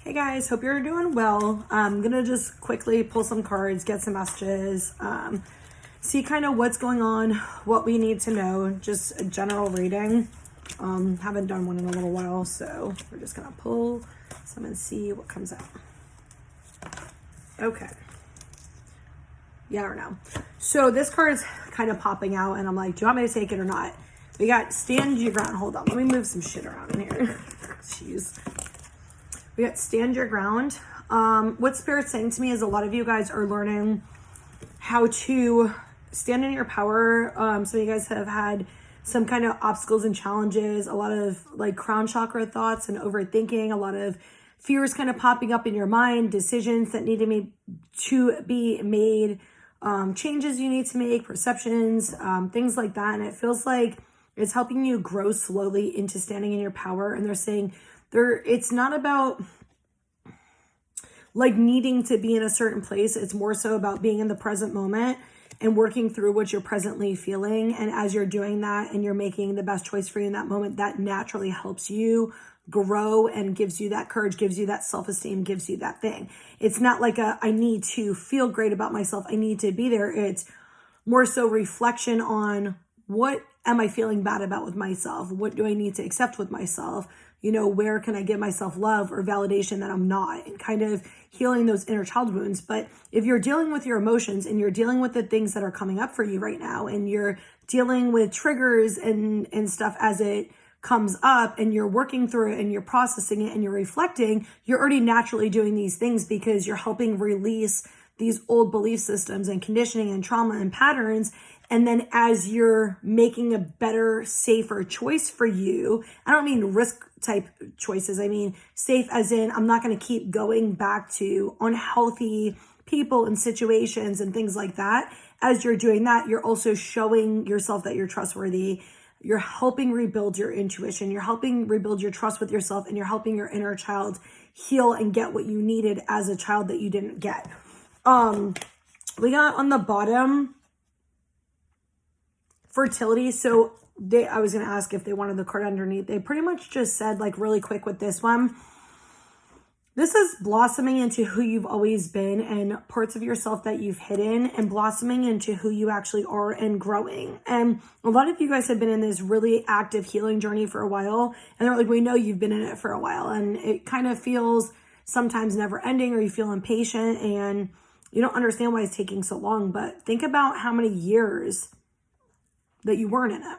Hey guys, hope you're doing well. I'm gonna just quickly pull some cards, get some messages, see kind of what's going on, what we need to know, just a general reading. Haven't done one in a little while, so we're just gonna pull some and see what comes out. Okay. Yeah or no? So this card is kind of popping out and I'm like, do you want me to take it or not? We got stand your ground. Hold on, let me move some shit around in here. Jeez. We got stand your ground. What Spirit's saying to me is a lot of you guys are learning how to stand in your power. Some of you guys have had some kind of obstacles and challenges, a lot of like crown chakra thoughts and overthinking, a lot of fears kind of popping up in your mind, decisions that need to be made, changes you need to make, perceptions, things like that. And it feels like it's helping you grow slowly into standing in your power. And they're saying it's not about like needing to be in a certain place. It's more so about being in the present moment and working through what you're presently feeling. And as you're doing that and you're making the best choice for you in that moment, that naturally helps you grow and gives you that courage, gives you that self-esteem, gives you that thing. It's not like I need to feel great about myself, I need to be there. It's more so reflection on what am I feeling bad about with myself? What do I need to accept with myself? You know, where can I give myself love or validation that I'm not, and kind of healing those inner child wounds. But if you're dealing with your emotions and you're dealing with the things that are coming up for you right now, and you're dealing with triggers and stuff as it comes up, and you're working through it and you're processing it and you're reflecting, you're already naturally doing these things because you're helping release these old belief systems and conditioning and trauma and patterns. And then as you're making a better, safer choice for you, I don't mean risk type choices. I mean safe as in I'm not going to keep going back to unhealthy people and situations and things like that. As you're doing that, you're also showing yourself that you're trustworthy. You're helping rebuild your intuition. You're helping rebuild your trust with yourself, and you're helping your inner child heal and get what you needed as a child that you didn't get. We got on the bottom fertility. So I was going to ask if they wanted the card underneath. They pretty much just said, like, really quick with this one, this is blossoming into who you've always been and parts of yourself that you've hidden, and blossoming into who you actually are and growing. And a lot of you guys have been in this really active healing journey for a while, and they're like, we know you've been in it for a while, and it kind of feels sometimes never ending, or you feel impatient and you don't understand why it's taking so long. But think about how many years that you weren't in it,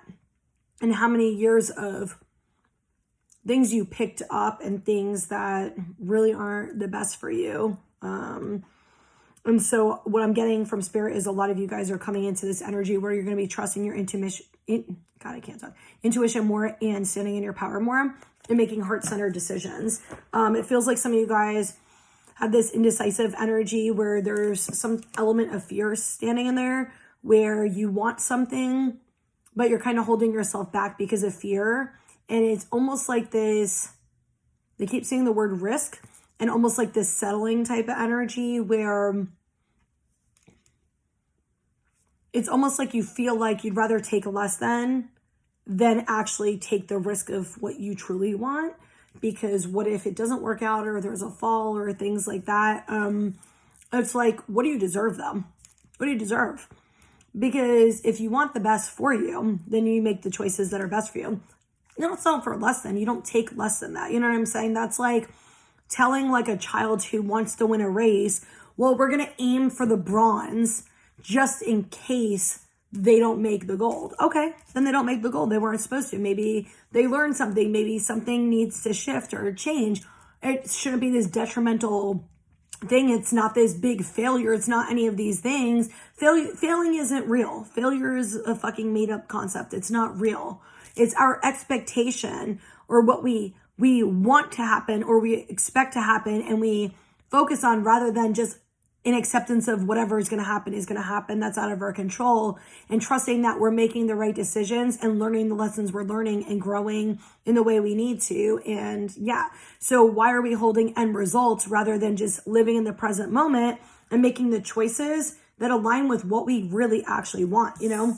and how many years of things you picked up and things that really aren't the best for you. And so what I'm getting from Spirit is a lot of you guys are coming into this energy where you're going to be trusting your intuition more, and standing in your power more, and making heart-centered decisions. It feels like some of you guys have this indecisive energy where there's some element of fear standing in there, where you want something, but you're kind of holding yourself back because of fear. And it's almost like this, they keep saying the word risk, and almost like this settling type of energy where it's almost like you feel like you'd rather take less than actually take the risk of what you truly want. Because what if it doesn't work out, or there's a fall, or things like that? It's like, what do you deserve though? What do you deserve? Because if you want the best for you, then you make the choices that are best for you. You don't settle for less than, you don't take less than that. You know what I'm saying? That's like telling like a child who wants to win a race, well, we're going to aim for the bronze just in case they don't make the gold. Okay, then they don't make the gold. They weren't supposed to. Maybe they learned something. Maybe something needs to shift or change. It shouldn't be this detrimental thing. It's not this big failure. It's not any of these things. Failing isn't real. Failure is a fucking made up concept. It's not real. It's our expectation, or what we want to happen, or we expect to happen, and we focus on, rather than just in acceptance of whatever is going to happen. That's out of our control, and trusting that we're making the right decisions and learning the lessons we're learning and growing in the way we need to. And yeah, so why are we holding end results rather than just living in the present moment and making the choices that align with what we really actually want? You know,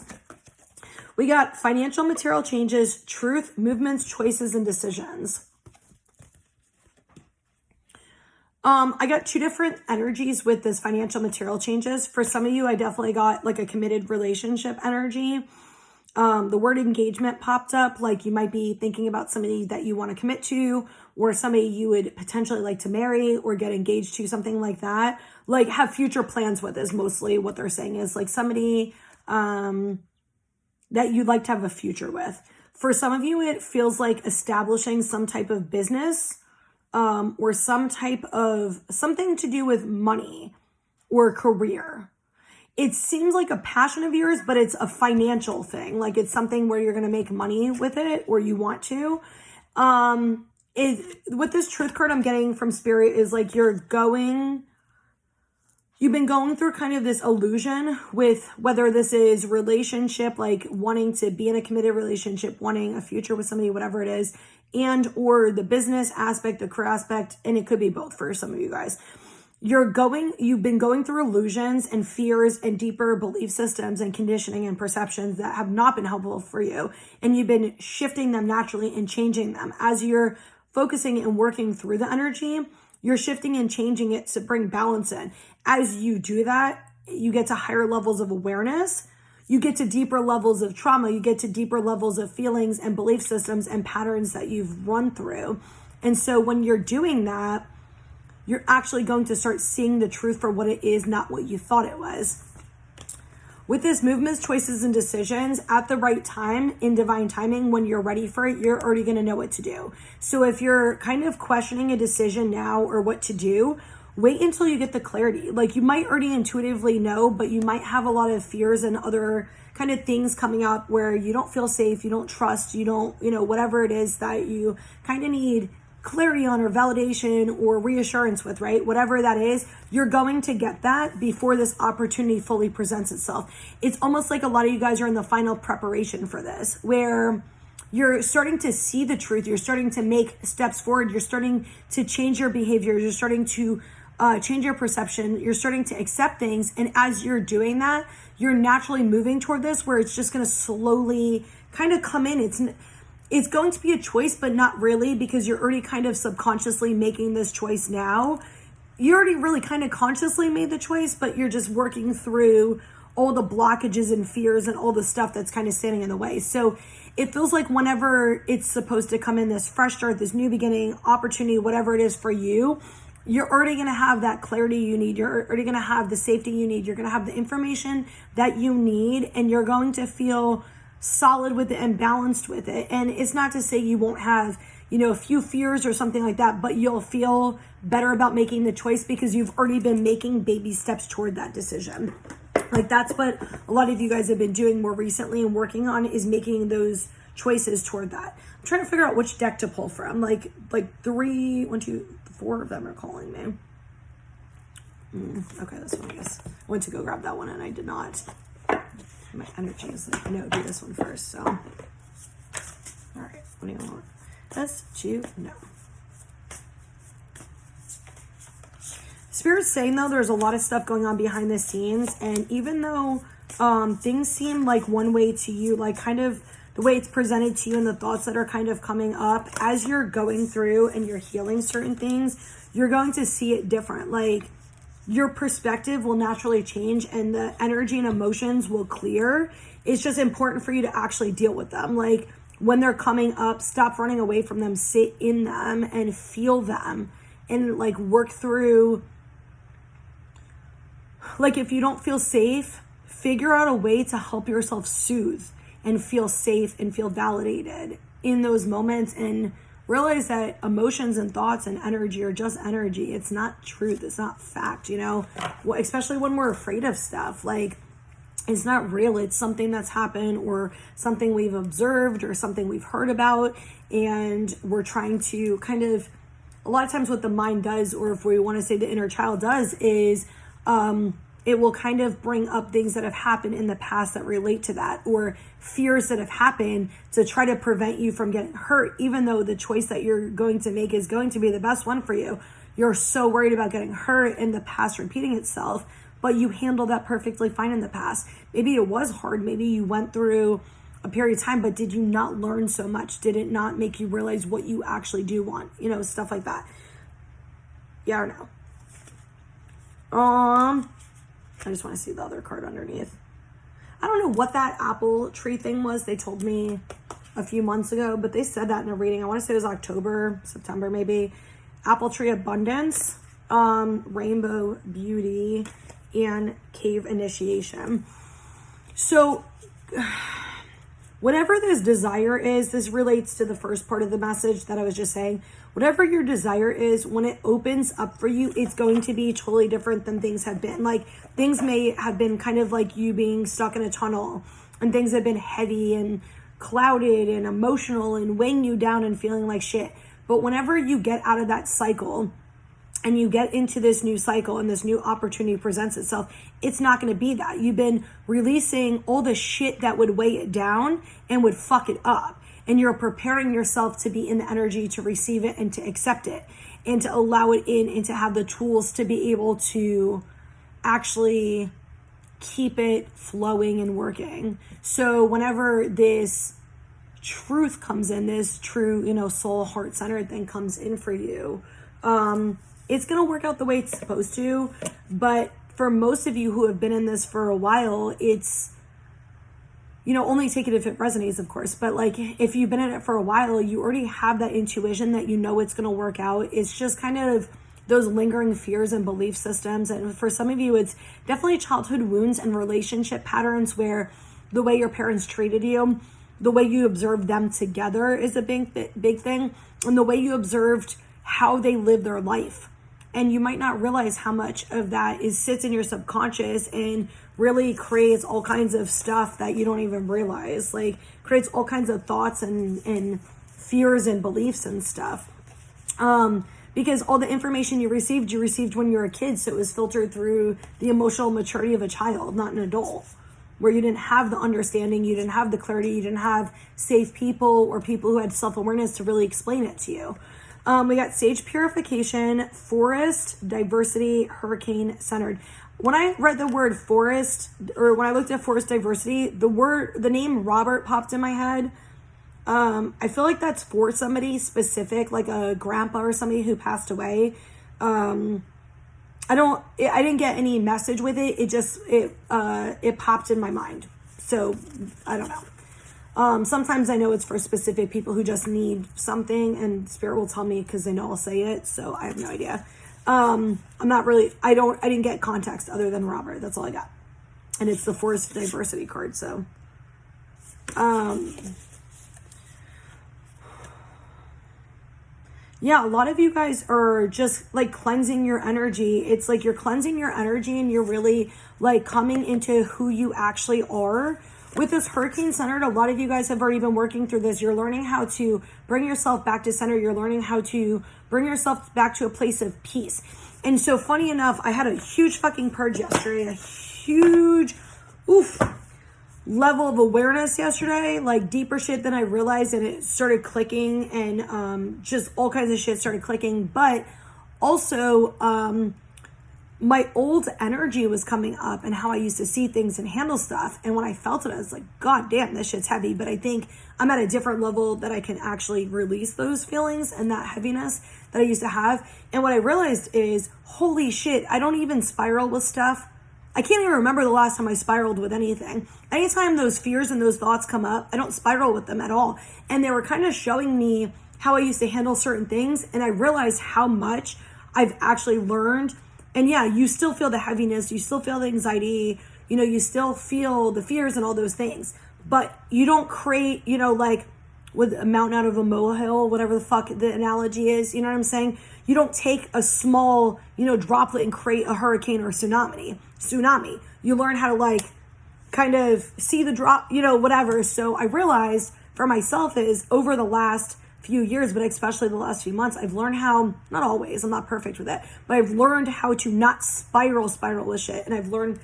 we got financial material changes, truth, movements, choices, and decisions. I got two different energies with this financial material changes. For some of you, I definitely got like a committed relationship energy. The word engagement popped up, like you might be thinking about somebody that you want to commit to, or somebody you would potentially like to marry or get engaged to, something like that. Like have future plans with is mostly what they're saying, is like somebody that you'd like to have a future with. For some of you, it feels like establishing some type of business, or some type of something to do with money or career. It seems like a passion of yours, but it's a financial thing. Like it's something where you're going to make money with it, or you want to. With this truth card I'm getting from Spirit is like you've been going through kind of this illusion with whether this is relationship, like wanting to be in a committed relationship, wanting a future with somebody, whatever it is, and or the business aspect, the career aspect, and it could be both for some of you guys. You've been going through illusions and fears and deeper belief systems and conditioning and perceptions that have not been helpful for you. And you've been shifting them naturally and changing them. As you're focusing and working through the energy, you're shifting and changing it to bring balance in. As you do that, you get to higher levels of awareness. You get to deeper levels of trauma. You get to deeper levels of feelings and belief systems and patterns that you've run through. And so when you're doing that, you're actually going to start seeing the truth for what it is, not what you thought it was. With this movements, choices, and decisions at the right time, in divine timing, when you're ready for it, you're already going to know what to do. So if you're kind of questioning a decision now or what to do, wait until you get the clarity. Like you might already intuitively know, but you might have a lot of fears and other kind of things coming up where you don't feel safe, you don't trust, you don't, whatever it is that you kind of need clarity on or validation or reassurance with, right? Whatever that is, you're going to get that before this opportunity fully presents itself. It's almost like a lot of you guys are in the final preparation for this, where you're starting to see the truth. You're starting to make steps forward. You're starting to change your behavior. You're starting to change your perception. You're starting to accept things. And as you're doing that, you're naturally moving toward this where it's just going to slowly kind of come in. It's going to be a choice, but not really, because you're already kind of subconsciously making this choice now. You already really kind of consciously made the choice, but you're just working through all the blockages and fears and all the stuff that's kind of standing in the way. So it feels like whenever it's supposed to come in, this fresh start, this new beginning, opportunity, whatever it is for you, you're already going to have that clarity you need. You're already going to have the safety you need. You're going to have the information that you need, and you're going to feel solid with it and balanced with it. And it's not to say you won't have, a few fears or something like that, but you'll feel better about making the choice because you've already been making baby steps toward that decision. Like that's what a lot of you guys have been doing more recently and working on, is making those choices toward that. I'm trying to figure out which deck to pull from. Like 4 of them are calling me. Okay, this one, I guess. I went to go grab that one and I did not. My energy is like, no, do this one first. So, all right, what do you want? This, 2, no. Spirit's saying, though, there's a lot of stuff going on behind the scenes. And even though things seem like one way to you, like kind of the way it's presented to you and the thoughts that are kind of coming up, as you're going through and you're healing certain things, you're going to see it different. Like, your perspective will naturally change and the energy and emotions will clear. It's just important for you to actually deal with them. Like when they're coming up, stop running away from them, sit in them and feel them and like work through. Like if you don't feel safe, figure out a way to help yourself soothe and feel safe and feel validated in those moments, and realize that emotions and thoughts and energy are just energy. It's not truth. It's not fact, especially when we're afraid of stuff. Like it's not real. It's something that's happened or something we've observed or something we've heard about. And we're trying to kind of, a lot of times what the mind does, or if we want to say the inner child does, is it will kind of bring up things that have happened in the past that relate to that, or fears that have happened to try to prevent you from getting hurt, even though the choice that you're going to make is going to be the best one for you. You're so worried about getting hurt and the past repeating itself, but you handled that perfectly fine in the past. Maybe it was hard. Maybe you went through a period of time, but did you not learn so much? Did it not make you realize what you actually do want? Stuff like that. Yeah or no? I just want to see the other card underneath. I don't know what that apple tree thing was. They told me a few months ago, but they said that in a reading. I want to say it was October, September maybe. Apple tree abundance, rainbow beauty, and cave initiation. So whatever this desire is, this relates to the first part of the message that I was just saying. Whatever your desire is, when it opens up for you, it's going to be totally different than things have been. Like, things may have been kind of like you being stuck in a tunnel, and things have been heavy and clouded and emotional and weighing you down and feeling like shit. But whenever you get out of that cycle and you get into this new cycle and this new opportunity presents itself, it's not going to be that. You've been releasing all the shit that would weigh it down and would fuck it up. And you're preparing yourself to be in the energy to receive it and to accept it and to allow it in and to have the tools to be able to actually keep it flowing and working. So whenever this truth comes in, this true, soul, heart-centered thing comes in for you, it's going to work out the way it's supposed to. But for most of you who have been in this for a while, it's, only take it if it resonates, of course. But like, if you've been in it for a while, you already have that intuition that it's going to work out. It's just kind of those lingering fears and belief systems. And for some of you, it's definitely childhood wounds and relationship patterns where the way your parents treated you, the way you observed them together is a big thing. And the way you observed how they live their life. And you might not realize how much of that sits in your subconscious and really creates all kinds of stuff that you don't even realize. Like, creates all kinds of thoughts and fears and beliefs and stuff. Because all the information you received when you were a kid. So it was filtered through the emotional maturity of a child, not an adult. Where you didn't have the understanding, you didn't have the clarity, you didn't have safe people or people who had self-awareness to really explain it to you. We got sage purification, forest, diversity, hurricane centered. When I read the word forest, or when I looked at forest diversity, the name Robert popped in my head. I feel like that's for somebody specific, like a grandpa or somebody who passed away. I didn't get any message with it. It popped in my mind. So I don't know. Sometimes I know it's for specific people who just need something, and spirit will tell me because they know I'll say it. So I have no idea. I didn't get context other than Robert. That's all I got. And it's the forest diversity card. So, yeah, a lot of you guys are just like cleansing your energy. It's like you're cleansing your energy and you're really like coming into who you actually are. With this hurricane centered, a lot of you guys have already been working through this. You're learning how to bring yourself back to center. You're learning how to bring yourself back to a place of peace. And so funny enough, I had a huge fucking purge yesterday, a huge, level of awareness yesterday, like deeper shit than I realized, and it started clicking, and just all kinds of shit started clicking. But also, my old energy was coming up and how I used to see things and handle stuff. And when I felt it, I was like, God damn, this shit's heavy. But I think I'm at a different level that I can actually release those feelings and that heaviness that I used to have. And what I realized is, holy shit, I don't even spiral with stuff. I can't even remember the last time I spiraled with anything. Anytime those fears and those thoughts come up, I don't spiral with them at all. And they were kind of showing me how I used to handle certain things. And I realized how much I've actually learned. And yeah, you still feel the heaviness, you still feel the anxiety, you still feel the fears and all those things. But you don't create, like with a mountain out of a molehill, whatever the fuck the analogy is, you know what I'm saying? You don't take a small, droplet and create a hurricane or a tsunami. You learn how to like kind of see the drop, whatever. So I realized for myself is over the last few years, but especially the last few months, I've learned how, not always, I'm not perfect with it, but I've learned how to not spiral with shit. And I've learned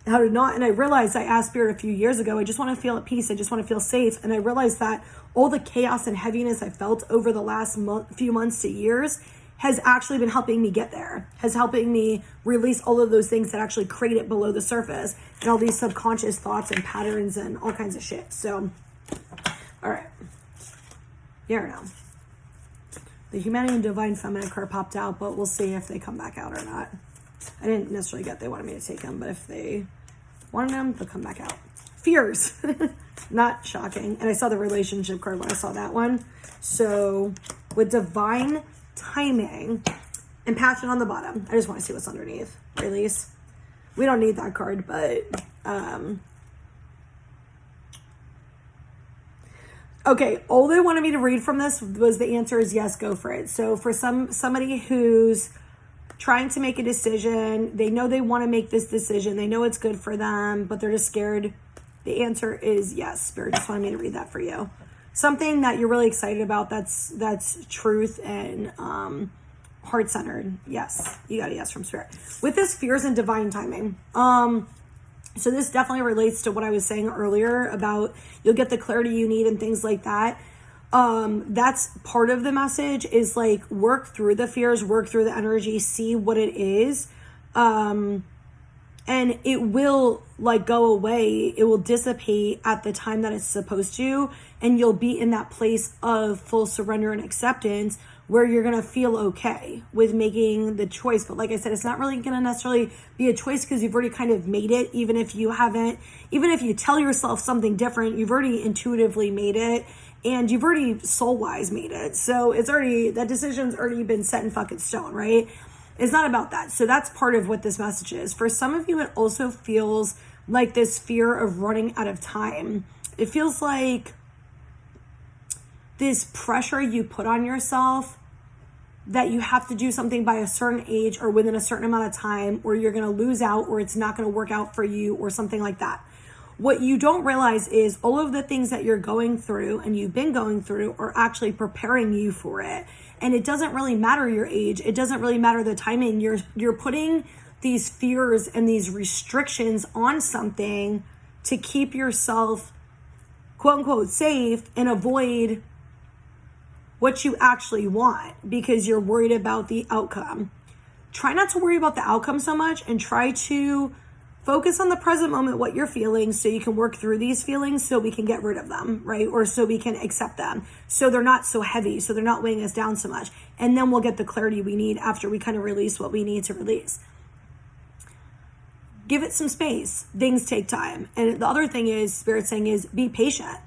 how to not, and I realized, I asked Spirit a few years ago, I just want to feel at peace. I just want to feel safe. And I realized that all the chaos and heaviness I felt over the last few months to years has actually been helping me get there, has helping me release all of those things that actually create it below the surface and all these subconscious thoughts and patterns and all kinds of shit. So, all right. Yeah or no? The Humanity and Divine Feminine card popped out, but we'll see if they come back out or not. I didn't necessarily get they wanted me to take them, but if they wanted them, they'll come back out. Fears. Not shocking. And I saw the relationship card when I saw that one. So with Divine Timing and Passion on the bottom, I just want to see what's underneath. Release. We don't need that card, but okay, all they wanted me to read from this was the answer is yes, go for it. So for somebody who's trying to make a decision, they know they want to make this decision, they know it's good for them, but they're just scared. The answer is yes. Spirit just wanted me to read that for you. Something that you're really excited about, that's truth and heart-centered. Yes, you got a yes from Spirit. With this, fears and divine timing. So this definitely relates to what I was saying earlier about you'll get the clarity you need and things like that. That's part of the message, is like work through the fears, work through the energy, see what it is. And it will like go away. It will dissipate at the time that it's supposed to. And you'll be in that place of full surrender and acceptance where you're going to feel okay with making the choice. But like I said, it's not really going to necessarily be a choice because you've already kind of made it. Even if you tell yourself something different, you've already intuitively made it and you've already soul-wise made it. So it's already, that decision's already been set in fucking stone, right? It's not about that. So that's part of what this message is. For some of you, it also feels like this fear of running out of time. It feels like this pressure you put on yourself that you have to do something by a certain age or within a certain amount of time, or you're going to lose out, or it's not going to work out for you, or something like that. What you don't realize is all of the things that you're going through and you've been going through are actually preparing you for it. And it doesn't really matter your age. It doesn't really matter the timing. You're putting these fears and these restrictions on something to keep yourself, quote unquote, safe and avoid what you actually want because you're worried about the outcome. Try not to worry about the outcome so much and try to focus on the present moment, what you're feeling, so you can work through these feelings so we can get rid of them, right? Or so we can accept them. So they're not so heavy, so they're not weighing us down so much. And then we'll get the clarity we need after we kind of release what we need to release. Give it some space. Things take time. And the other thing is, Spirit saying is be patient.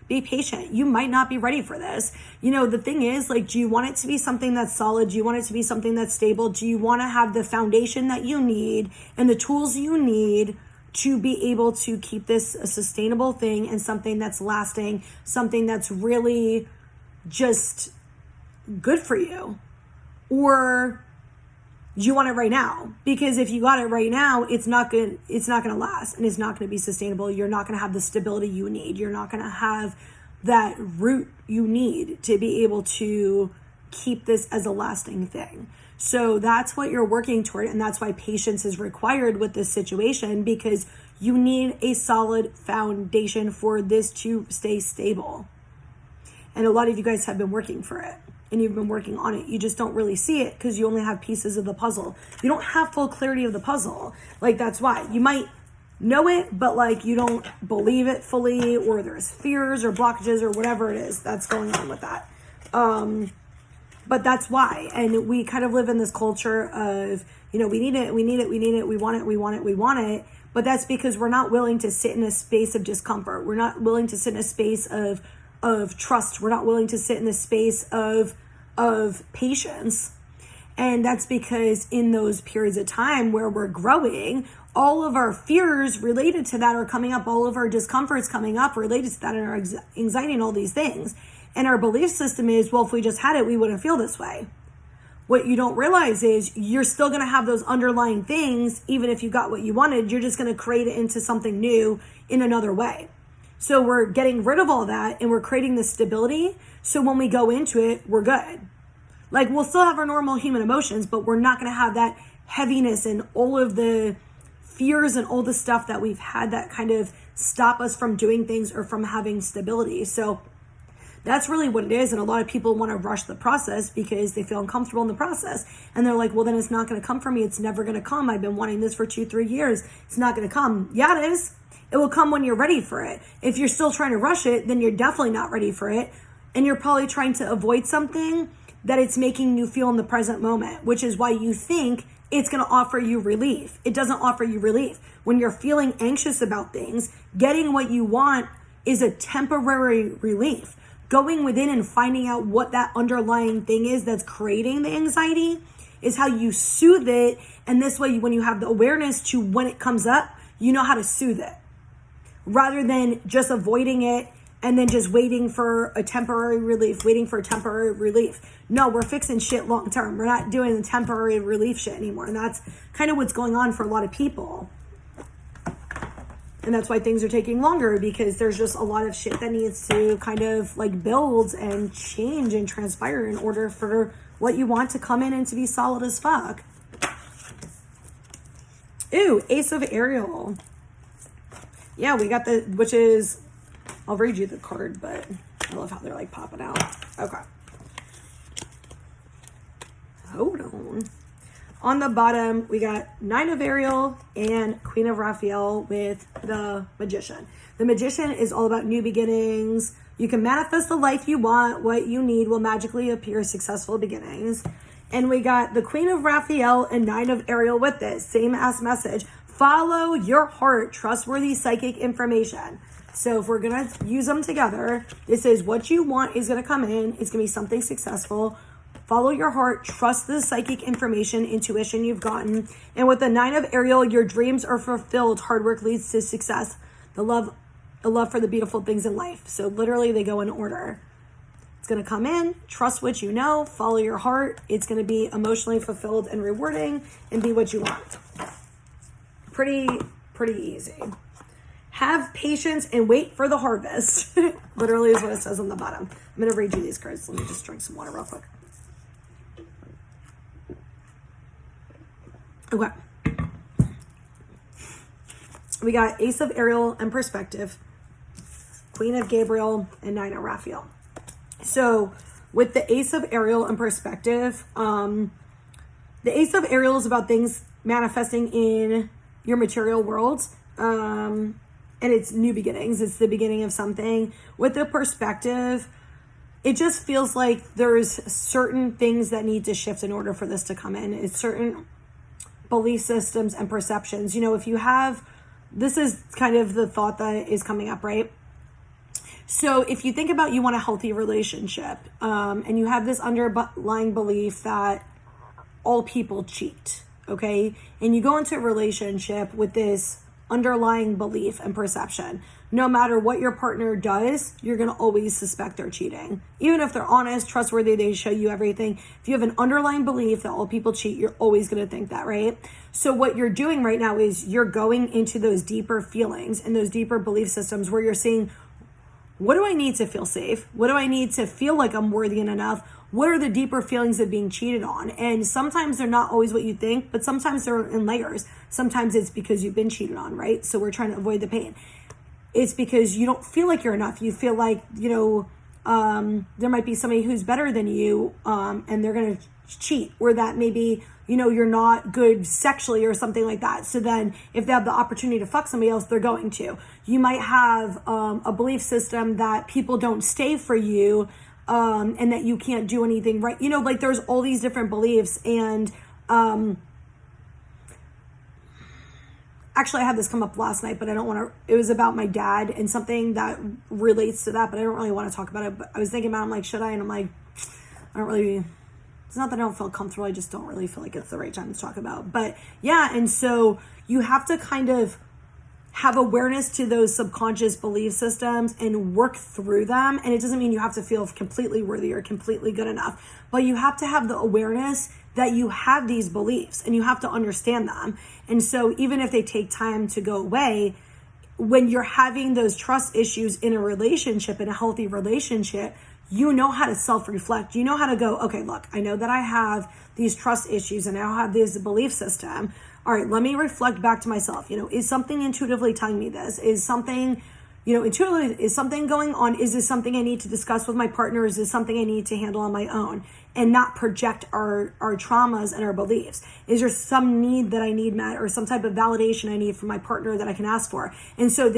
Be patient. You might not be ready for this. You know, the thing is, like, do you want it to be something that's solid? Do you want it to be something that's stable? Do you want to have the foundation that you need and the tools you need to be able to keep this a sustainable thing and something that's lasting, something that's really just good for you? Or do you want it right now? Because if you got it right now, it's not going to last and it's not going to be sustainable. You're not going to have the stability you need. You're not going to have that root you need to be able to keep this as a lasting thing. So that's what you're working toward. And that's why patience is required with this situation, because you need a solid foundation for this to stay stable. And a lot of you guys have been working for it. And you've been working on it. You just don't really see it because you only have pieces of the puzzle. You don't have full clarity of the puzzle. Like, that's why. You might know it, but like you don't believe it fully, or there's fears or blockages or whatever it is that's going on with that. But that's why. And we kind of live in this culture of, you know, we need it, we need it, we need it, we want it, we want it, we want it. But that's because we're not willing to sit in a space of discomfort. We're not willing to sit in a space of trust. We're not willing to sit in the space of patience. And that's because in those periods of time where we're growing, all of our fears related to that are coming up, all of our discomforts coming up related to that, and our anxiety and all these things. And our belief system is, well, if we just had it, we wouldn't feel this way. What you don't realize is you're still going to have those underlying things. Even if you got what you wanted, you're just going to create it into something new in another way. So we're getting rid of all that and we're creating this stability. So when we go into it, we're good. Like, we'll still have our normal human emotions, but we're not going to have that heaviness and all of the fears and all the stuff that we've had that kind of stop us from doing things or from having stability. So that's really what it is. And a lot of people want to rush the process because they feel uncomfortable in the process. And they're like, well, then it's not going to come for me. It's never going to come. I've been wanting this for 2-3 years. It's not going to come. Yeah, it is. It will come when you're ready for it. If you're still trying to rush it, then you're definitely not ready for it. And you're probably trying to avoid something that it's making you feel in the present moment, which is why you think it's going to offer you relief. It doesn't offer you relief. When you're feeling anxious about things, getting what you want is a temporary relief. Going within and finding out what that underlying thing is that's creating the anxiety is how you soothe it. And this way, when you have the awareness to when it comes up, you know how to soothe it rather than just avoiding it and then just waiting for a temporary relief, No, we're fixing shit long term. We're not doing the temporary relief shit anymore. And that's kind of what's going on for a lot of people. And that's why things are taking longer, because there's just a lot of shit that needs to kind of like build and change and transpire in order for what you want to come in and to be solid as fuck. Ooh, Ace of Ariel. Yeah, we got which is, I'll read you the card, but I love how they're like popping out. Okay. Hold on. On the bottom, we got 9 of Ariel and Queen of Raphael with the Magician. The Magician is all about new beginnings. You can manifest the life you want. What you need will magically appear, successful beginnings. And we got the Queen of Raphael and 9 of Ariel with this. Same ass message. Follow your heart. Trustworthy psychic information. So if we're going to use them together, this is what you want is going to come in. It's going to be something successful. Follow your heart. Trust the psychic information, intuition you've gotten. And with the 9 of Ariel, your dreams are fulfilled. Hard work leads to success. The love for the beautiful things in life. So literally they go in order. It's going to come in. Trust what you know. Follow your heart. It's going to be emotionally fulfilled and rewarding and be what you want. Pretty easy. Have patience and wait for the harvest. Literally is what it says on the bottom. I'm going to read you these cards. Let me just drink some water real quick. Okay. We got Ace of Ariel and Perspective, Queen of Gabriel, and 9 of Raphael. So with the Ace of Ariel and Perspective, the Ace of Ariel is about things manifesting in your material world. And it's new beginnings. It's the beginning of something. With the Perspective, it just feels like there's certain things that need to shift in order for this to come in. It's certain belief systems and perceptions. You know, if you have, this is kind of the thought that is coming up, right? So if you think about you want a healthy relationship, and you have this underlying belief that all people cheat, okay? And you go into a relationship with this underlying belief and perception. No matter what your partner does, you're going to always suspect they're cheating. Even if they're honest, trustworthy, they show you everything. If you have an underlying belief that all people cheat, you're always going to think that, right? So what you're doing right now is you're going into those deeper feelings and those deeper belief systems where you're seeing, what do I need to feel safe? What do I need to feel like I'm worthy and enough? What are the deeper feelings of being cheated on? And sometimes they're not always what you think, but sometimes they're in layers. Sometimes it's because you've been cheated on, right? So we're trying to avoid the pain. It's because you don't feel like you're enough. You feel like, you know, there might be somebody who's better than you, and they're going to cheat, or that maybe, you know, you're not good sexually or something like that. So then if they have the opportunity to fuck somebody else, they're going to. You might have a belief system that people don't stay for you, and that you can't do anything right. You know, like there's all these different beliefs. And actually I had this come up last night, but I don't want to, it was about my dad and something that relates to that, but I don't really want to talk about it. But I was thinking about it, I'm like, should I? And I'm like, I don't really, it's not that I don't feel comfortable. I just don't really feel like it's the right time to talk about. But yeah, and so you have to kind of have awareness to those subconscious belief systems and work through them. And it doesn't mean you have to feel completely worthy or completely good enough, but you have to have the awareness that you have these beliefs and you have to understand them. And so even if they take time to go away, when you're having those trust issues in a relationship, in a healthy relationship, you know how to self-reflect. You know how to go, okay, look, I know that I have these trust issues and I now have this belief system. All right, let me reflect back to myself. You know, is something intuitively telling me this? Is something, intuitively, is something going on? Is this something I need to discuss with my partner? Is this something I need to handle on my own? And not project our traumas and our beliefs. Is there some need that I need met or some type of validation I need from my partner that I can ask for? And so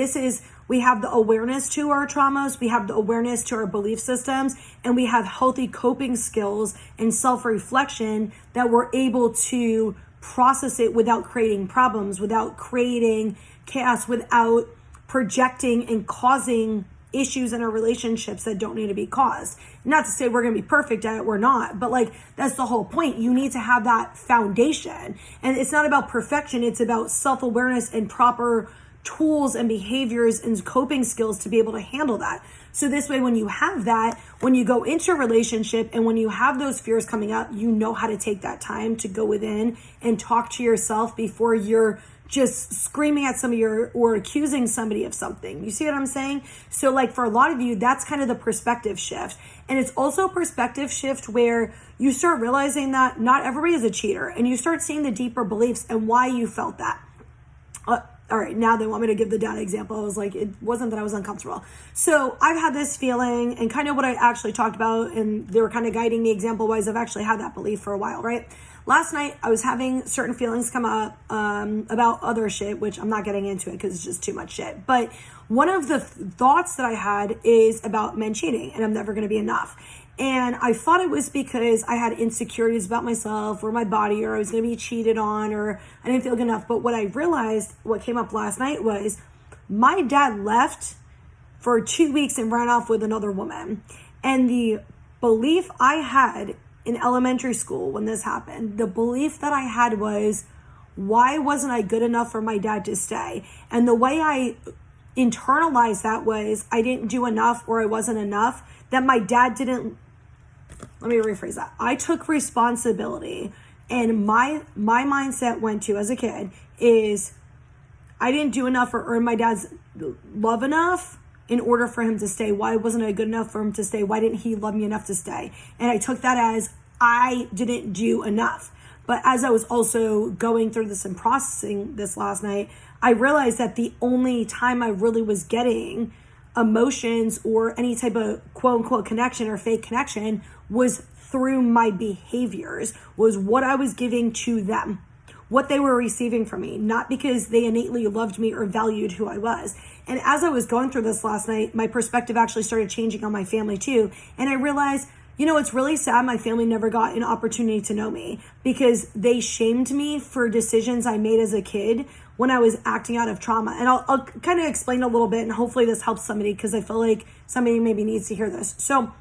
we have the awareness to our traumas, we have the awareness to our belief systems, and we have healthy coping skills and self-reflection that we're able to process it without creating problems, without creating chaos, without projecting and causing issues in our relationships that don't need to be caused. Not to say we're going to be perfect at it, we're not, but that's the whole point. You need to have that foundation. And it's not about perfection, it's about self-awareness and proper tools and behaviors and coping skills to be able to handle that. So this way, when you have that, when you go into a relationship and when you have those fears coming up, you know how to take that time to go within and talk to yourself before you're just screaming at somebody or accusing somebody of something. You see what I'm saying? So for a lot of you, that's kind of the perspective shift. And it's also a perspective shift where you start realizing that not everybody is a cheater, and you start seeing the deeper beliefs and why you felt that. All right, now they want me to give the dad example. I was like, it wasn't that I was uncomfortable. So I've had this feeling, and kind of what I actually talked about, and they were kind of guiding me example-wise, I've actually had that belief for a while, right? Last night, I was having certain feelings come up about other shit, which I'm not getting into it because it's just too much shit. But one of the thoughts that I had is about men cheating, and I'm never going to be enough. And I thought it was because I had insecurities about myself or my body, or I was going to be cheated on, or I didn't feel good enough. But what I realized, what came up last night, was my dad left for 2 weeks and ran off with another woman. And the belief I had in elementary school when this happened, the belief that I had was, why wasn't I good enough for my dad to stay? And the way I internalized that was, I didn't do enough, or I wasn't enough, that my dad didn't. Let me rephrase that. I took responsibility, and my mindset went to, as a kid, is I didn't do enough or earn my dad's love enough in order for him to stay. Why wasn't I good enough for him to stay? Why didn't he love me enough to stay? And I took that as I didn't do enough. But as I was also going through this and processing this last night, I realized that the only time I really was getting emotions or any type of quote unquote connection or fake connection was through my behaviors, was what I was giving to them, what they were receiving from me, not because they innately loved me or valued who I was. And as I was going through this last night, my perspective actually started changing on my family too. And I realized, it's really sad my family never got an opportunity to know me, because they shamed me for decisions I made as a kid when I was acting out of trauma. And I'll kind of explain a little bit, and hopefully this helps somebody, because I feel like somebody maybe needs to hear this. So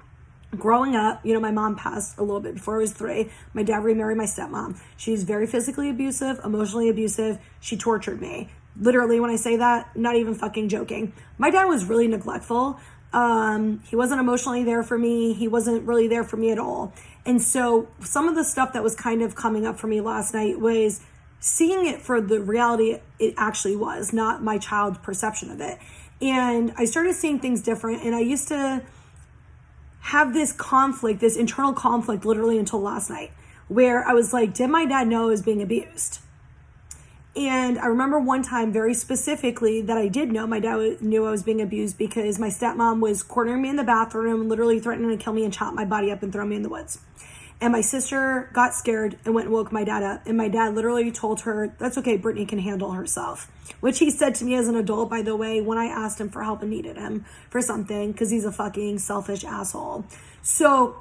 growing up, my mom passed a little bit before I was 3. My dad remarried my stepmom. She was very physically abusive, emotionally abusive. She tortured me. Literally, when I say that, not even fucking joking. My dad was really neglectful. He wasn't emotionally there for me. He wasn't really there for me at all. And so some of the stuff that was kind of coming up for me last night was seeing it for the reality it actually was, not my child's perception of it. And I started seeing things different. And I used to have this conflict, this internal conflict, literally until last night, where I was like, did my dad know I was being abused? And I remember one time very specifically that I did know my dad knew I was being abused, because my stepmom was cornering me in the bathroom, literally threatening to kill me and chop my body up and throw me in the woods. And my sister got scared and went and woke my dad up. And my dad literally told her, that's okay, Brittany can handle herself. Which he said to me as an adult, by the way, when I asked him for help and needed him for something, because he's a fucking selfish asshole. So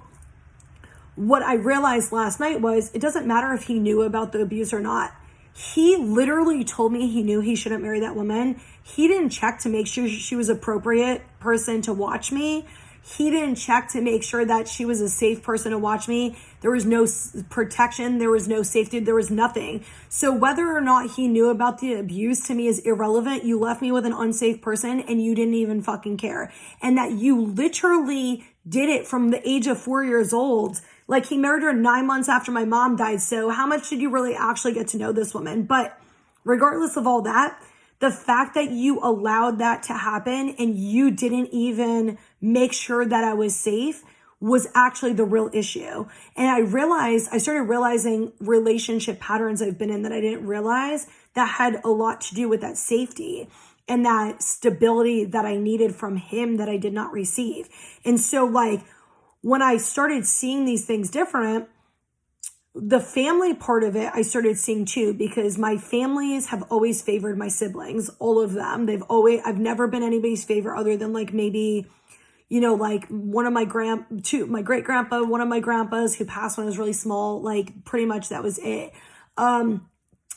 what I realized last night was, it doesn't matter if he knew about the abuse or not. He literally told me he knew he shouldn't marry that woman. He didn't check to make sure she was an appropriate person to watch me. He didn't check to make sure that she was a safe person to watch me. There was no protection. There was no safety. There was nothing. So whether or not he knew about the abuse to me is irrelevant. You left me with an unsafe person and you didn't even fucking care. And that you literally did it from the age of 4 years old. Like, he married her 9 months after my mom died. So how much did you really actually get to know this woman? But regardless of all that, the fact that you allowed that to happen and you didn't even make sure that I was safe was actually the real issue. And I started realizing relationship patterns I've been in that I didn't realize that had a lot to do with that safety. and that stability that I needed from him that I did not receive. And so like when I started seeing these things different, the family part of it, I started seeing too, because my families have always favored my siblings, all of them. I've never been anybody's favorite other than like maybe, you know, like one of my great grandpa, one of my grandpas who passed when I was really small, like pretty much that was it. And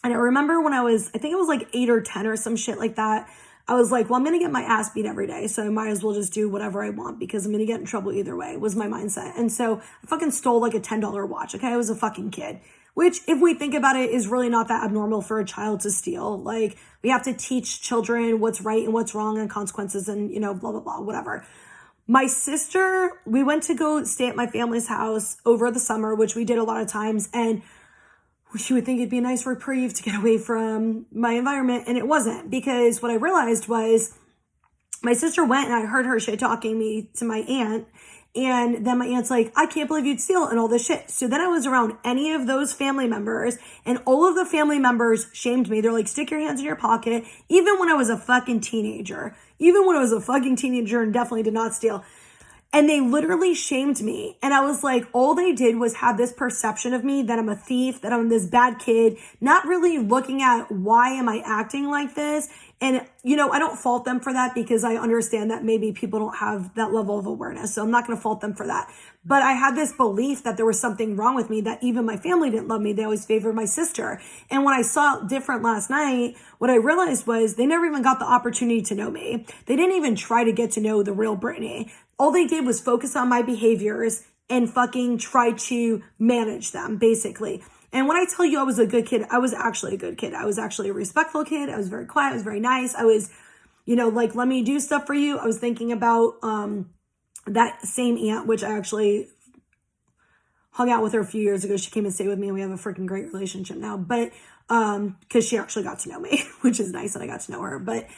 I remember when I think it was like 8 or 10 or some shit like that. I was like, well, I'm going to get my ass beat every day. So I might as well just do whatever I want because I'm going to get in trouble either way was my mindset. And so I fucking stole like a $10 watch. Okay. I was a fucking kid, which if we think about it is really not that abnormal for a child to steal. Like we have to teach children what's right and what's wrong and consequences and, you know, blah, blah, blah, whatever. My sister, we went to go stay at my family's house over the summer, which we did a lot of times. And she would think it'd be a nice reprieve to get away from my environment. And it wasn't, because what I realized was my sister went and I heard her shit talking me to my aunt. And then my aunt's like, I can't believe you'd steal and all this shit. So then I was around any of those family members and all of the family members shamed me. They're like, stick your hands in your pocket. Even when I was a fucking teenager, and definitely did not steal. And they literally shamed me. And I was like, all they did was have this perception of me that I'm a thief, that I'm this bad kid, not really looking at why am I acting like this. And, you know, I don't fault them for that because I understand that maybe people don't have that level of awareness. So I'm not going to fault them for that. But I had this belief that there was something wrong with me, that even my family didn't love me. They always favored my sister. And when I saw it different last night, what I realized was they never even got the opportunity to know me. They didn't even try to get to know the real Brittany. All they did was focus on my behaviors and fucking try to manage them, basically. And when I tell you I was a good kid, I was actually a good kid. I was actually a respectful kid. I was very quiet. I was very nice. I was, you know, like, let me do stuff for you. I was thinking about that same aunt, which I actually hung out with her a few years ago. She came and stayed with me and we have a freaking great relationship now. But because she actually got to know me, which is nice that I got to know her. But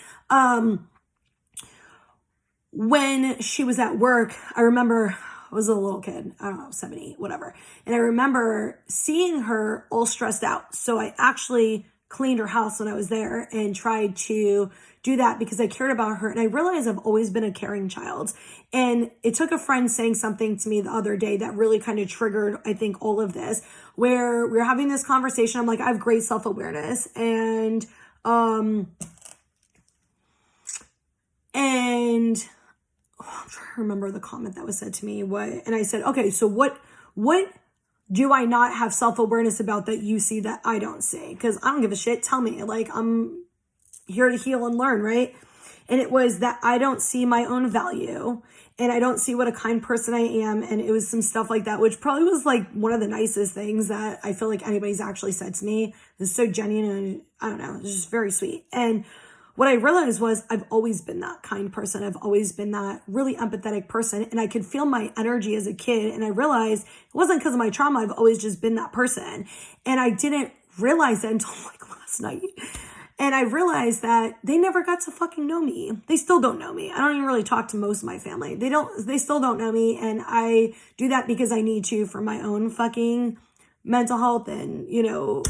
when she was at work, I remember I was a little kid, I don't know, 70, whatever. And I remember seeing her all stressed out. So I actually cleaned her house when I was there and tried to do that because I cared about her. And I realized I've always been a caring child. And it took a friend saying something to me the other day that really kind of triggered, I think, all of this, where we were having this conversation. I'm like, I have great self-awareness. And I'm trying to remember the comment that was said to me. And I said, okay, so what do I not have self-awareness about that you see that I don't see? Because I don't give a shit. Tell me. Like, I'm here to heal and learn, right? And it was that I don't see my own value and I don't see what a kind person I am. And it was some stuff like that, which probably was like one of the nicest things that I feel like anybody's actually said to me. It's so genuine and I don't know, it's just very sweet. And what I realized was I've always been that kind person. I've always been that really empathetic person. And I could feel my energy as a kid. And I realized it wasn't because of my trauma. I've always just been that person. And I didn't realize that until like last night. And I realized that they never got to fucking know me. They still don't know me. I don't even really talk to most of my family. They still don't know me. And I do that because I need to for my own fucking mental health and, you know,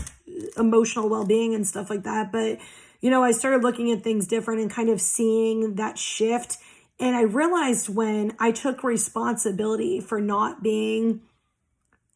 emotional well-being and stuff like that. But you know, I started looking at things different and kind of seeing that shift. And I realized when I took responsibility for not being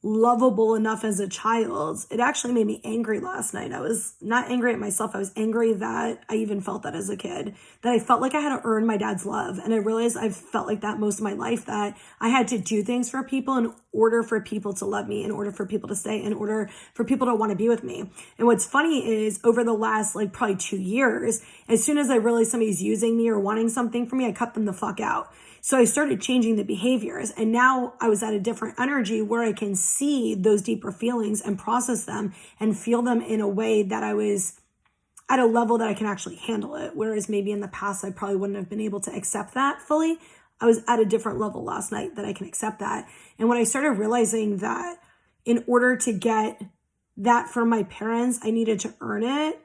lovable enough as a child, it actually made me angry last night. I was not angry at myself. I was angry that I even felt that as a kid, that I felt like I had to earn my dad's love. And I realized I've felt like that most of my life, that I had to do things for people in order for people to love me, in order for people to stay, in order for people to want to be with me. And what's funny is over the last like probably 2 years, as soon as I realized somebody's using me or wanting something from me, I cut them the fuck out. So I started changing the behaviors, and now I was at a different energy where I can see those deeper feelings and process them and feel them in a way that I was at a level that I can actually handle it. Whereas maybe in the past, I probably wouldn't have been able to accept that fully. I was at a different level last night that I can accept that. And when I started realizing that in order to get that from my parents, I needed to earn it,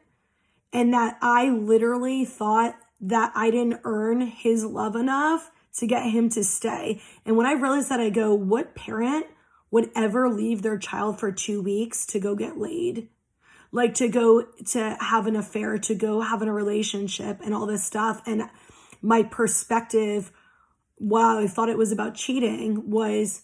and that I literally thought that I didn't earn his love enough to get him to stay. And when I realized that, I go, what parent would ever leave their child for 2 weeks to go get laid? like to go to have an affair, to go have a relationship and all this stuff. And my perspective, while I thought it was about cheating, was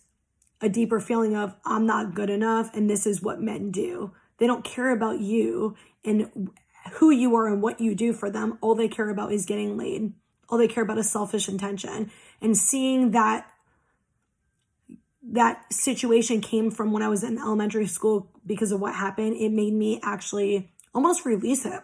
a deeper feeling of I'm not good enough and this is what men do. They don't care about you and who you are and what you do for them. All they care about is getting laid. All they care about is selfish intention. And seeing that situation came from when I was in elementary school because of what happened, it made me actually almost release it,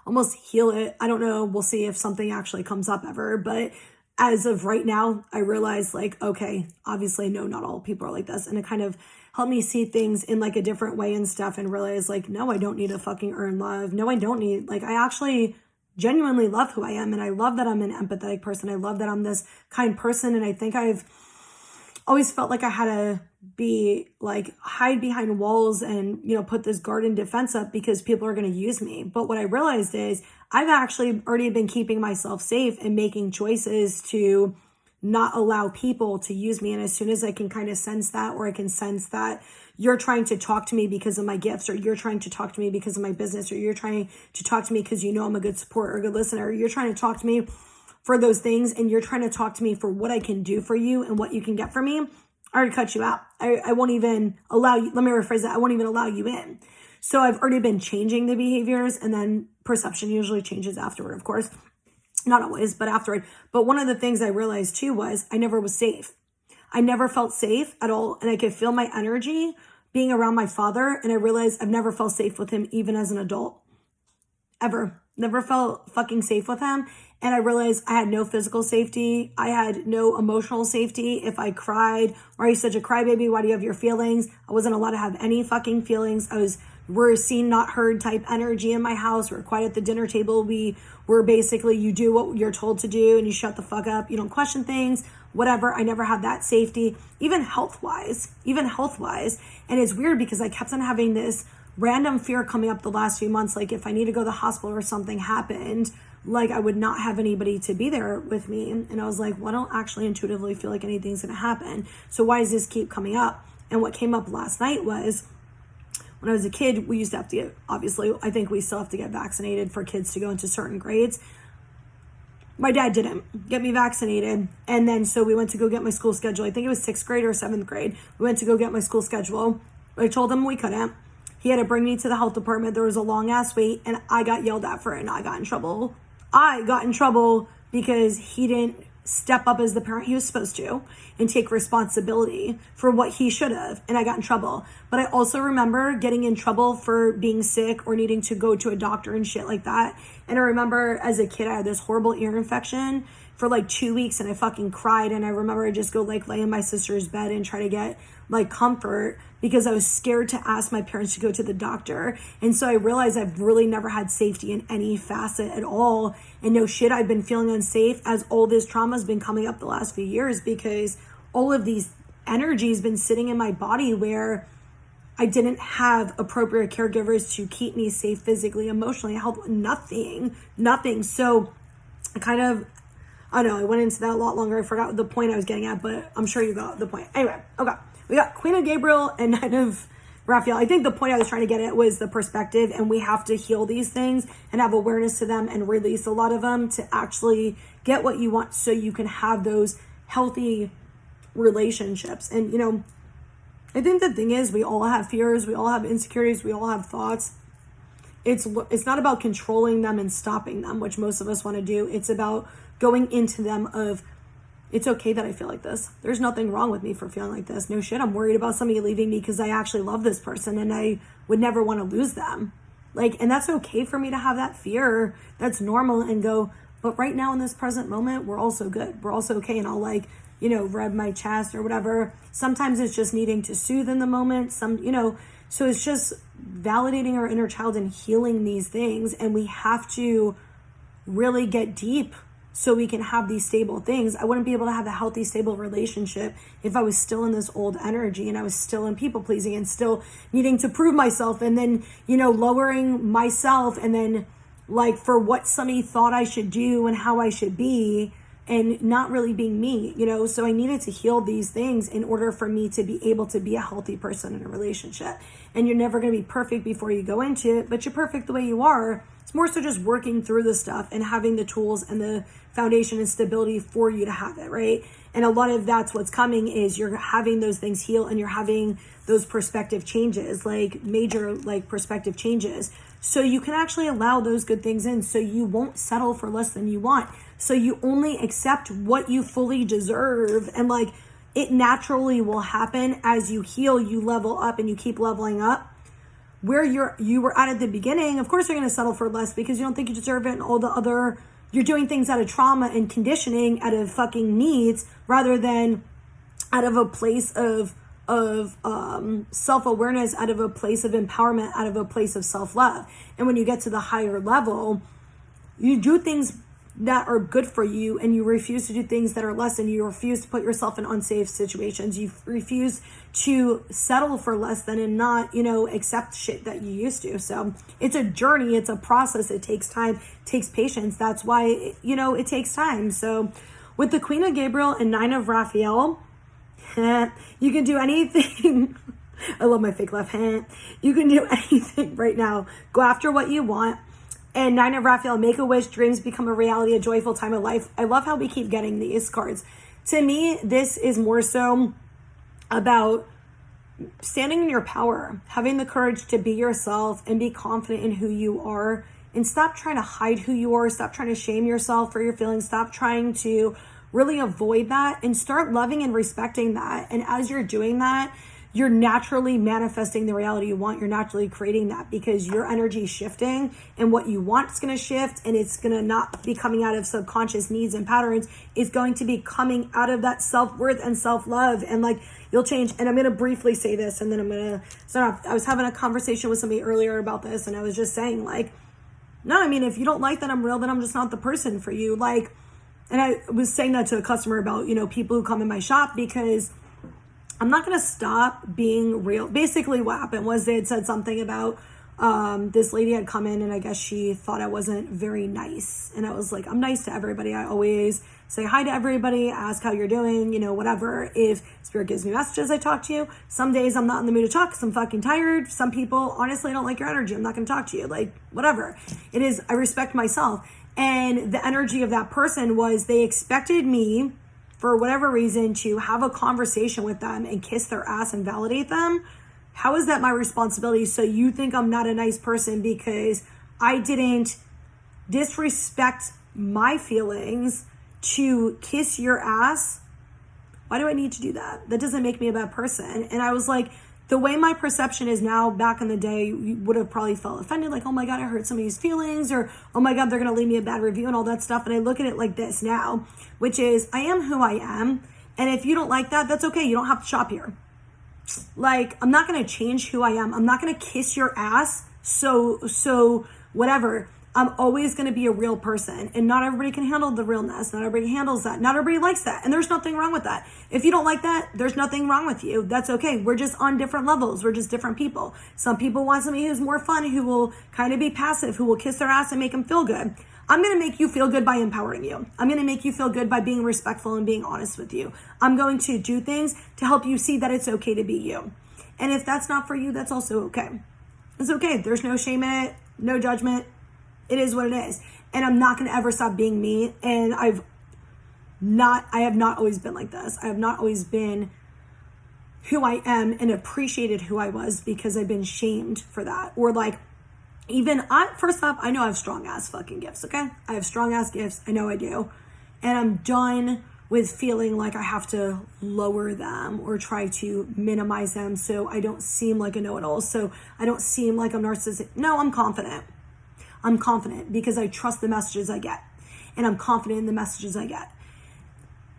almost heal it. I don't know. We'll see if something actually comes up ever. But as of right now, I realize like, okay, obviously, no, not all people are like this. And it kind of helped me see things in like a different way and stuff and realize like, no, I don't need to fucking earn love. No, I don't need, like, I actually genuinely love who I am. And I love that I'm an empathetic person. I love that I'm this kind person. And I think I've always felt like I had to be like hide behind walls and, you know, put this guard and defense up because people are going to use me. But what I realized is I've actually already been keeping myself safe and making choices to not allow people to use me. And as soon as I can kind of sense that, or I can sense that you're trying to talk to me because of my gifts, or you're trying to talk to me because of my business, or you're trying to talk to me because you know I'm a good supporter or a good listener, or you're trying to talk to me for those things, and you're trying to talk to me for what I can do for you and what you can get from me, I already cut you out. I won't even allow you. Let me rephrase that. I won't even allow you in. So I've already been changing the behaviors, and then perception usually changes afterward, of course. Not always, but afterward. But one of the things I realized too was I never was safe. I never felt safe at all. And I could feel my energy being around my father. And I realized I've never felt safe with him, even as an adult. Ever. Never felt fucking safe with him. And I realized I had no physical safety. I had no emotional safety. If I cried, or are you such a crybaby? Why do you have your feelings? I wasn't allowed to have any fucking feelings. We're seen, not heard type energy in my house. We're quiet at the dinner table. We're basically, you do what you're told to do and you shut the fuck up. You don't question things, whatever. I never had that safety, even health-wise. And it's weird because I kept on having this random fear coming up the last few months. Like if I need to go to the hospital or something happened, like I would not have anybody to be there with me. And I was like, well, I don't actually intuitively feel like anything's going to happen. So why does this keep coming up? And what came up last night was, when I was a kid, we used to have to get, obviously, I think we still have to get vaccinated for kids to go into certain grades. My dad didn't get me vaccinated. And then so we went to go get my school schedule. I think it was 6th grade or 7th grade. We went to go get my school schedule. I told him we couldn't. He had to bring me to the health department. There was a long ass wait, and I got yelled at for it, and I got in trouble. I got in trouble because he didn't step up as the parent he was supposed to and take responsibility for what he should have, and I got in trouble. But I also remember getting in trouble for being sick or needing to go to a doctor and shit like that. And I remember as a kid I had this horrible ear infection for like 2 weeks, and I fucking cried. And I remember I just go like lay in my sister's bed and try to get like comfort because I was scared to ask my parents to go to the doctor. And so I realized I've really never had safety in any facet at all. And no shit, I've been feeling unsafe as all this trauma has been coming up the last few years because all of these energies been sitting in my body where I didn't have appropriate caregivers to keep me safe physically, emotionally, health, nothing. So I kind of, I don't know, I went into that a lot longer. I forgot the point I was getting at, but I'm sure you got the point. Anyway, okay. We got Queen of Gabriel and Knight of Raphael. I think the point I was trying to get at was the perspective, and we have to heal these things and have awareness to them and release a lot of them to actually get what you want so you can have those healthy relationships. And, you know, I think the thing is we all have fears, we all have insecurities, we all have thoughts. It's not about controlling them and stopping them, which most of us want to do. It's about going into them of, it's okay that I feel like this. There's nothing wrong with me for feeling like this. No shit, I'm worried about somebody leaving me because I actually love this person and I would never want to lose them. Like, and that's okay for me to have that fear. That's normal, and go, but right now in this present moment, we're also good. We're also okay. And I'll like, you know, rub my chest or whatever. Sometimes it's just needing to soothe in the moment. So it's just validating our inner child and healing these things. And we have to really get deep so we can have these stable things. I wouldn't be able to have a healthy, stable relationship if I was still in this old energy and I was still in people pleasing and still needing to prove myself, and then, you know, lowering myself, and then like for what somebody thought I should do and how I should be and not really being me, you know? So I needed to heal these things in order for me to be able to be a healthy person in a relationship. And you're never going to be perfect before you go into it, but you're perfect the way you are. It's more so just working through the stuff and having the tools and the foundation and stability for you to have it, right? And a lot of that's what's coming is you're having those things heal, and you're having those perspective changes, like major like perspective changes. So you can actually allow those good things in, so you won't settle for less than you want. So you only accept what you fully deserve, and like it naturally will happen as you heal, you level up, and you keep leveling up. Where you were at the beginning, of course you're going to settle for less because you don't think you deserve it, and all the other, you're doing things out of trauma and conditioning, out of fucking needs, rather than out of a place of self-awareness, out of a place of empowerment, out of a place of self-love. And when you get to the higher level, you do things that are good for you, and you refuse to do things that are less, and you refuse to put yourself in unsafe situations. You refuse to settle for less than, and not, you know, accept shit that you used to. So it's a journey, it's a process, it takes time, it takes patience. That's why, you know, it takes time. So with the Queen of Gabriel and Nine of Raphael, you can do anything. I love my fake laugh. You can do anything right now. Go after what you want. And Nine of Raphael, make a wish, dreams become a reality, a joyful time of life. I love how we keep getting these cards. To me, this is more so about standing in your power, having the courage to be yourself and be confident in who you are, and stop trying to hide who you are. Stop trying to shame yourself for your feelings. Stop trying to really avoid that, and start loving and respecting that. And as you're doing that, you're naturally manifesting the reality you want. You're naturally creating that, because your energy is shifting, and what you want is going to shift, and it's going to not be coming out of subconscious needs and patterns. It's going to be coming out of that self-worth and self-love, and like you'll change. And I'm going to briefly say this, and then I'm going to stop. I was having a conversation with somebody earlier about this, and I was just saying, like, no, I mean, if you don't like that I'm real, then I'm just not the person for you. Like, and I was saying that to a customer about, you know, people who come in my shop, because I'm not going to stop being real. Basically what happened was they had said something about this lady had come in, and I guess she thought I wasn't very nice. And I was like, I'm nice to everybody. I always say hi to everybody, ask how you're doing, you know, whatever. If Spirit gives me messages, I talk to you. Some days I'm not in the mood to talk because I'm fucking tired. Some people honestly don't like your energy. I'm not going to talk to you. Like, whatever. It is, I respect myself. And the energy of that person was they expected me, for whatever reason, to have a conversation with them and kiss their ass and validate them. How is that my responsibility? So you think I'm not a nice person because I didn't disrespect my feelings to kiss your ass? Why do I need to do that? That doesn't make me a bad person. And I was like, the way my perception is now, back in the day, you would have probably felt offended, like, oh my God, I hurt somebody's feelings, or oh my God, they're going to leave me a bad review and all that stuff. And I look at it like this now, which is, I am who I am. And if you don't like that, that's okay. You don't have to shop here. Like, I'm not going to change who I am. I'm not going to kiss your ass. So whatever. I'm always going to be a real person, and not everybody can handle the realness. Not everybody handles that. Not everybody likes that. And there's nothing wrong with that. If you don't like that, there's nothing wrong with you. That's okay. We're just on different levels. We're just different people. Some people want somebody who's more fun, who will kind of be passive, who will kiss their ass and make them feel good. I'm going to make you feel good by empowering you. I'm going to make you feel good by being respectful and being honest with you. I'm going to do things to help you see that it's okay to be you. And if that's not for you, that's also okay. It's okay. There's no shame in it, no judgment. It is what it is. And I'm not going to ever stop being me. And I have not always been like this. I have not always been who I am and appreciated who I was, because I've been shamed for that. Or like, first off, I know I have strong ass fucking gifts, okay? I have strong ass gifts. I know I do. And I'm done with feeling like I have to lower them or try to minimize them so I don't seem like a know-it-all. So I don't seem like I'm narcissistic. No, I'm confident. I'm confident because I trust the messages I get, and I'm confident in the messages I get.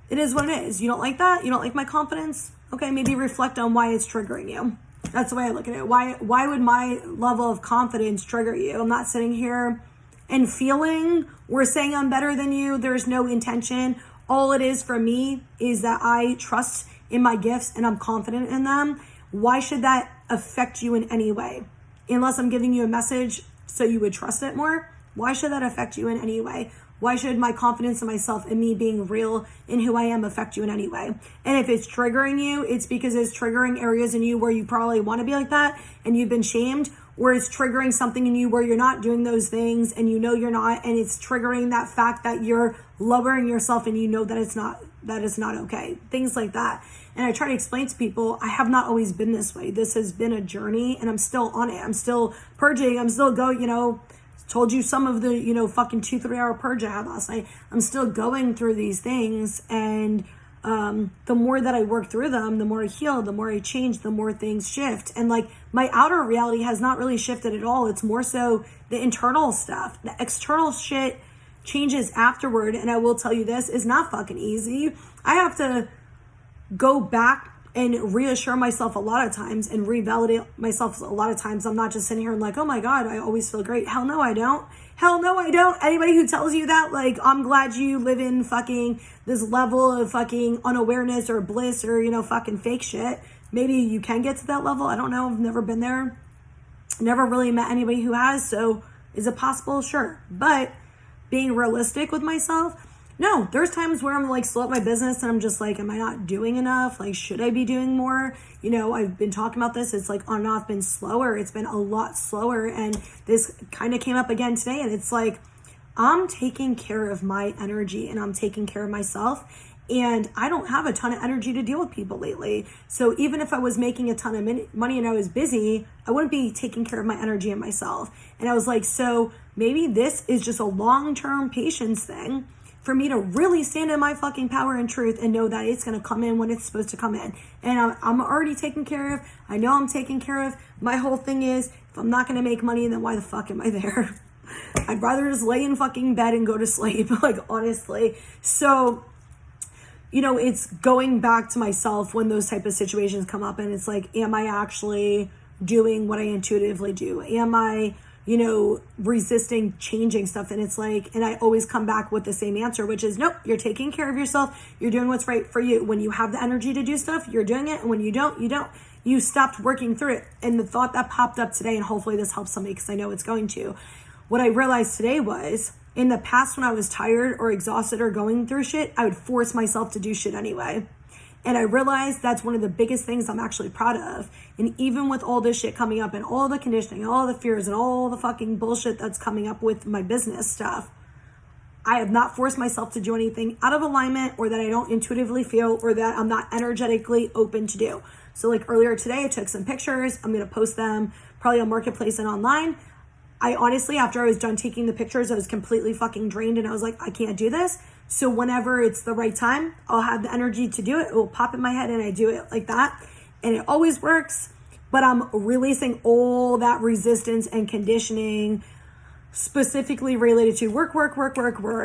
It is what it is. You don't like that? You don't like my confidence? Okay, maybe reflect on why it's triggering you. That's the way I look at it. Why would my level of confidence trigger you? I'm not sitting here and feeling or saying I'm better than you. There's no intention. All it is for me is that I trust in my gifts and I'm confident in them. Why should that affect you in any way? Unless I'm giving you a message so you would trust it more. Why should that affect you in any way? Why should my confidence in myself and me being real in who I am affect you in any way? And if it's triggering you, it's because it's triggering areas in you where you probably want to be like that and you've been shamed, or it's triggering something in you where you're not doing those things and you know you're not, and it's triggering that fact that you're lowering yourself and you know that it's not okay. Things like that. And I try to explain to people, I have not always been this way. This has been a journey and I'm still on it. I'm still purging. I'm still going, told you some of the, fucking 2-3 hour purge I had last night. I'm still going through these things. And the more that I work through them, the more I heal, the more I change, the more things shift. And like my outer reality has not really shifted at all. It's more so the internal stuff. The external shit changes afterward. And I will tell you, this is not fucking easy. I have to go back and reassure myself a lot of times and revalidate myself a lot of times. I'm not just sitting here and like, oh my God, I always feel great. Hell no, I don't. Hell no, I don't. Anybody who tells you that, like, I'm glad you live in fucking this level of fucking unawareness or bliss or, fucking fake shit. Maybe you can get to that level. I don't know. I've never been there. Never really met anybody who has. So is it possible? Sure. But being realistic with myself, no, there's times where I'm like slow up my business and I'm just like, am I not doing enough? Like, should I be doing more? I've been talking about this. It's like on and off been slower. It's been a lot slower. And this kind of came up again today. And it's like, I'm taking care of my energy and I'm taking care of myself. And I don't have a ton of energy to deal with people lately. So even if I was making a ton of money and I was busy, I wouldn't be taking care of my energy and myself. And I was like, so maybe this is just a long-term patience thing for me to really stand in my fucking power and truth and know that it's going to come in when it's supposed to come in. And I'm already taken care of. I know I'm taken care of. My whole thing is, if I'm not going to make money, then why the fuck am I there? I'd rather just lay in fucking bed and go to sleep, like, honestly. So, it's going back to myself when those type of situations come up and it's like, am I actually doing what I intuitively do? Am I resisting changing stuff? And it's like, and I always come back with the same answer, which is, nope, you're taking care of yourself. You're doing what's right for you. When you have the energy to do stuff, you're doing it. And when you don't, you don't. You stopped working through it. And the thought that popped up today, and hopefully this helps somebody because I know it's going to. What I realized today was, in the past when I was tired or exhausted or going through shit, I would force myself to do shit anyway. And I realized that's one of the biggest things I'm actually proud of. And even with all this shit coming up and all the conditioning, all the fears and all the fucking bullshit that's coming up with my business stuff, I have not forced myself to do anything out of alignment or that I don't intuitively feel or that I'm not energetically open to do. So like earlier today, I took some pictures. I'm going to post them probably on Marketplace and online. I honestly, after I was done taking the pictures, I was completely fucking drained and I was like, I can't do this. So whenever it's the right time, I'll have the energy to do it. It will pop in my head and I do it like that. And it always works, but I'm releasing all that resistance and conditioning specifically related to work,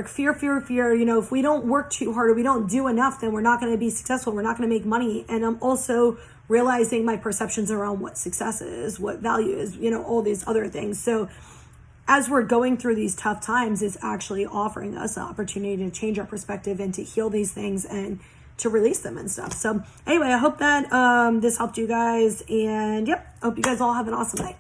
fear. If we don't work too hard or we don't do enough, then we're not going to be successful. We're not going to make money. And I'm also realizing my perceptions around what success is, what value is, all these other things. So as we're going through these tough times, it's actually offering us an opportunity to change our perspective and to heal these things and to release them and stuff. So anyway, I hope that this helped you guys. And yep, I hope you guys all have an awesome night.